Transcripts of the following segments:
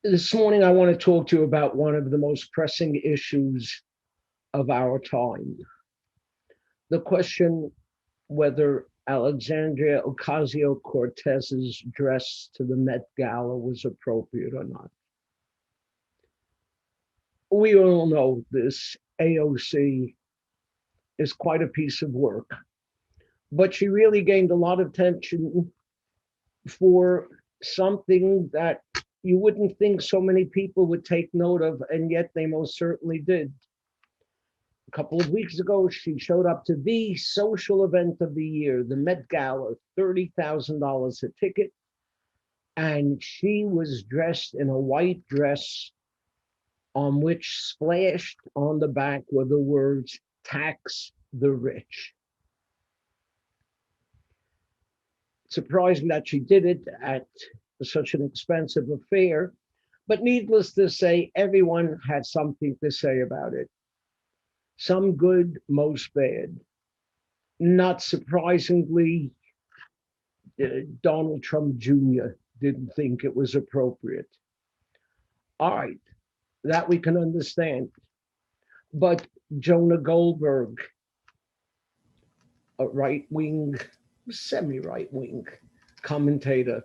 This morning, I want to talk to you about one of the most pressing issues of our time. The question whether Alexandria Ocasio-Cortez's dress to the Met Gala was appropriate or not. We all know this AOC is quite a piece of work, but she really gained a lot of attention for something that you wouldn't think so many people would take note of, and yet they most certainly did. A couple of weeks ago, she showed up to the social event of the year, the Met Gala, $30,000 a ticket. And she was dressed in a white dress on which splashed on the back were the words, tax the rich. Surprising that she did it at such an expensive affair, but needless to say, everyone had something to say about it. Some good, most bad. Not surprisingly, Donald Trump Jr. didn't think it was appropriate. All right, that we can understand. But Jonah Goldberg, a right wing, semi right wing commentator,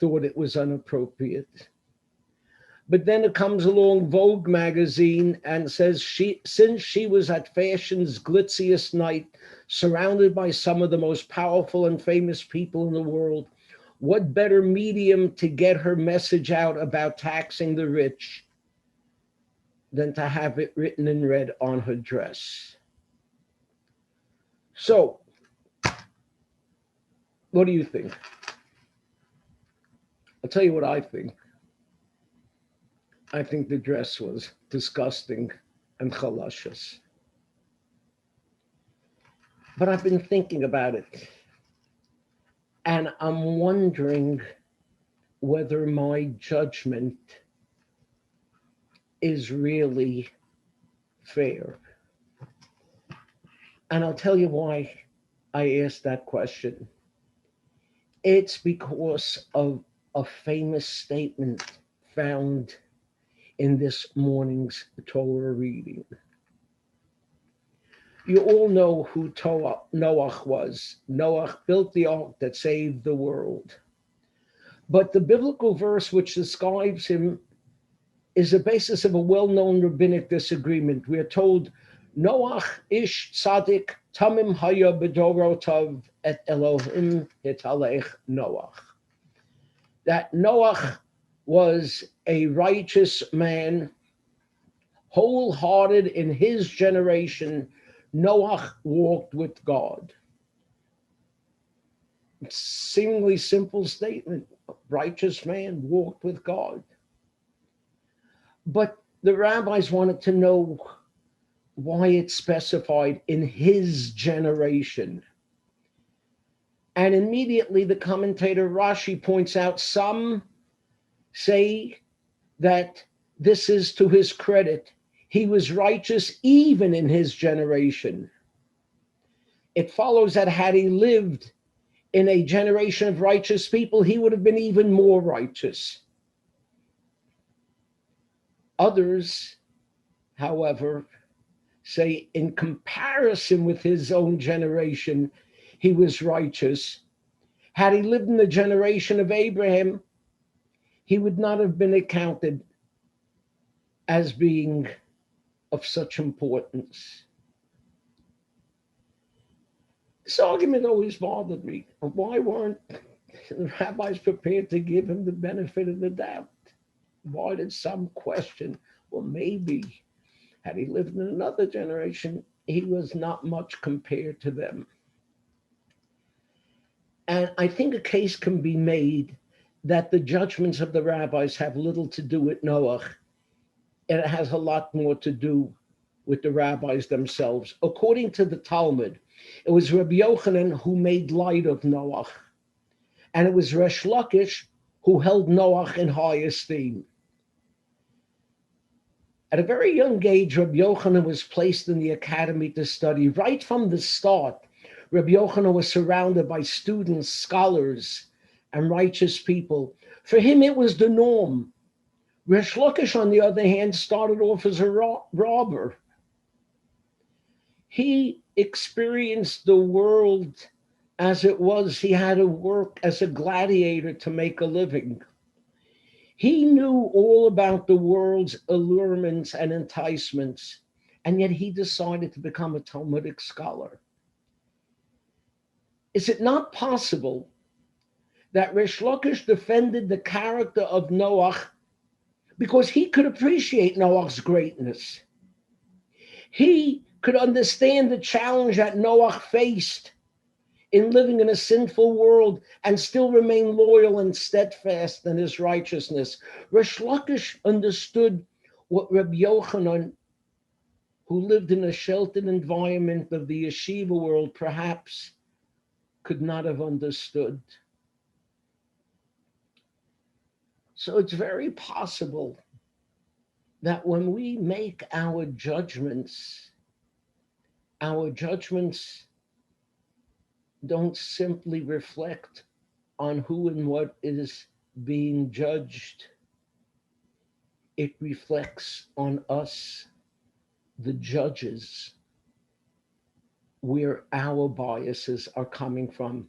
thought it was inappropriate. But then it comes along Vogue magazine and says since she was at fashion's glitziest night, surrounded by some of the most powerful and famous people in the world, what better medium to get her message out about taxing the rich than to have it written in red on her dress? So, what do you think? I'll tell you what I think. I think the dress was disgusting and chalashes. But I've been thinking about it, and I'm wondering whether my judgment is really fair. And I'll tell you why I asked that question. It's because of a famous statement found in this morning's Torah reading. You all know who Noach was. Noach built the ark that saved the world. But the biblical verse which describes him is the basis of a well-known rabbinic disagreement. We are told, Noach ish tzaddik tamim haya bedorotav et Elohim hitalech Noach. That Noach was a righteous man, wholehearted in his generation. Noach walked with God. It's a seemingly simple statement. A righteous man walked with God. But the rabbis wanted to know why it's specified in his generation. And immediately the commentator Rashi points out some say that this is to his credit. He was righteous even in his generation. It follows that had he lived in a generation of righteous people, he would have been even more righteous. Others, however, say in comparison with his own generation, he was righteous. Had he lived in the generation of Abraham, he would not have been accounted as being of such importance. This argument always bothered me. Why weren't the rabbis prepared to give him the benefit of the doubt? Why did some question, well, maybe had he lived in another generation, he was not much compared to them. And I think a case can be made that the judgments of the rabbis have little to do with Noach, and it has a lot more to do with the rabbis themselves. According to the Talmud, it was Rabbi Yochanan who made light of Noach, and it was Resh Lakish who held Noach in high esteem. At a very young age, Rabbi Yochanan was placed in the academy to study. Right from the start, Rabbi Yochanan was surrounded by students, scholars, and righteous people. For him, it was the norm Resh Lakish, on the other hand, started off as a robber. He experienced the world as it was. He had to work as a gladiator to make a living. He knew all about the world's allurements and enticements, and yet he decided to become a Talmudic scholar. Is it not possible that Resh Lakish defended the character of Noach because he could appreciate Noach's greatness? He could understand the challenge that Noach faced in living in a sinful world and still remain loyal and steadfast in his righteousness. Resh Lakish understood what Rabbi Yochanan, who lived in a sheltered environment of the yeshiva world, perhaps could not have understood. So it's very possible that when we make our judgments don't simply reflect on who and what is being judged. It reflects on us, the judges, where our biases are coming from.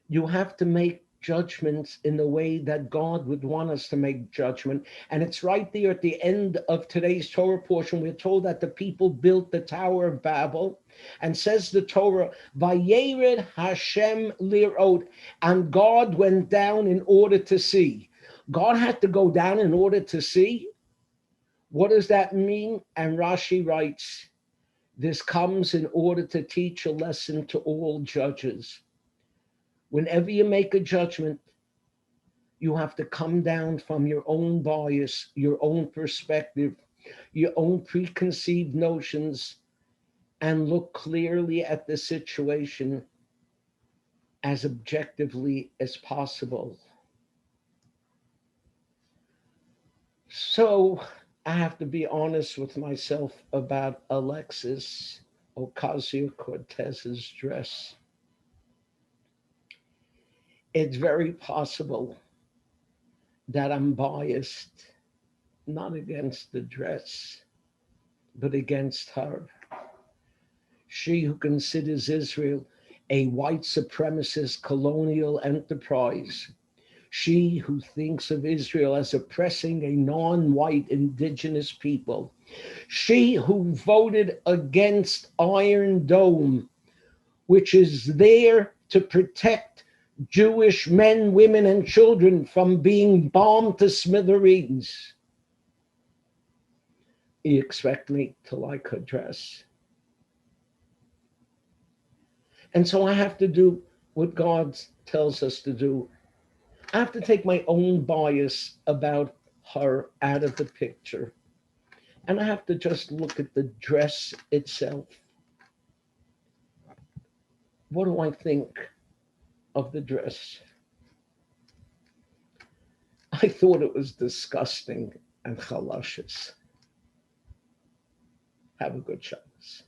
You have to make judgments in the way that God would want us to make judgment. And it's right there at the end of today's Torah portion. We're told that the people built the Tower of Babel, and says the Torah, Vayered Hashem lirot, and God went down in order to see. God had to go down in order to see. What does that mean? And Rashi writes, this comes in order to teach a lesson to all judges. Whenever you make a judgment, you have to come down from your own bias, your own perspective, your own preconceived notions, and look clearly at the situation as objectively as possible. So I have to be honest with myself about Alexis Ocasio-Cortez's dress. It's very possible that I'm biased, not against the dress, but against her. She who considers Israel a white supremacist colonial enterprise. She who thinks of Israel as oppressing a non-white indigenous people. She who voted against Iron Dome, which is there to protect Jewish men, women, and children from being bombed to smithereens. You expect me to like her dress? And so I have to do what God tells us to do. I have to take my own bias about her out of the picture. And I have to just look at the dress itself. What do I think of the dress? I thought it was disgusting and chalashes. Have a good Shabbos.